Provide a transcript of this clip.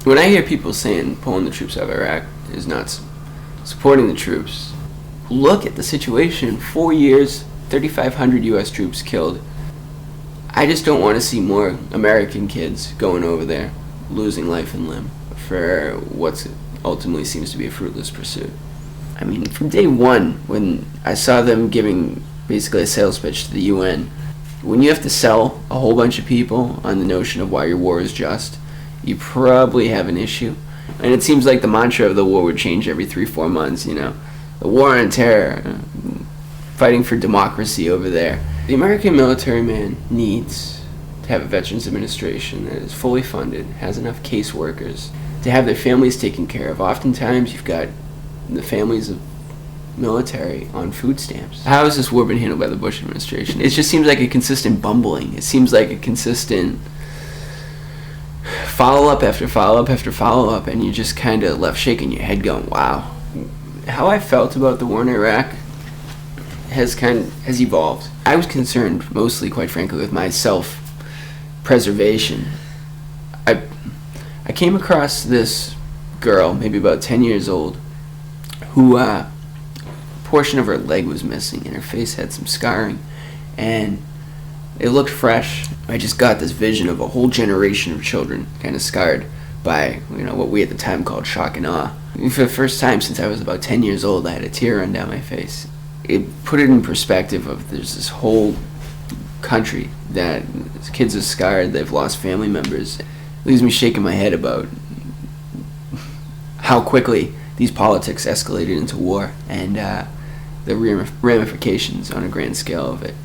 when I hear people saying pulling the troops out of Iraq is not supporting the troops, look at the situation. 4 years, 3,500 U.S. troops killed. I just don't want to see more American kids going over there, losing life and limb for what ultimately seems to be a fruitless pursuit. I mean, from day one, when I saw them giving basically a sales pitch to the UN, when you have to sell a whole bunch of people on the notion of why your war is just, you probably have an issue. And it seems like the mantra of the war would change every 3-4 months, you know. The war on terror, fighting for democracy over there. The American military, man, needs to have a Veterans Administration that is fully funded, has enough caseworkers, to have their families taken care of. Oftentimes, you've got the families of military on food stamps. How has this war been handled by the Bush administration? It just seems like a consistent bumbling. It seems like a consistent follow-up after follow-up after follow-up, and you're just kind of left shaking your head going, wow. How I felt about the war in Iraq has evolved. I was concerned mostly, quite frankly, with my self-preservation. I came across this girl, maybe about 10 years old, who a portion of her leg was missing and her face had some scarring, and it looked fresh. I just got this vision of a whole generation of children kind of scarred by, what we at the time called shock and awe. For the first time since I was about 10 years old, I had a tear run down my face. It put it in perspective of there's this whole country that kids are scarred, they've lost family members. It leaves me shaking my head about how quickly these politics escalated into war and the ramifications on a grand scale of it.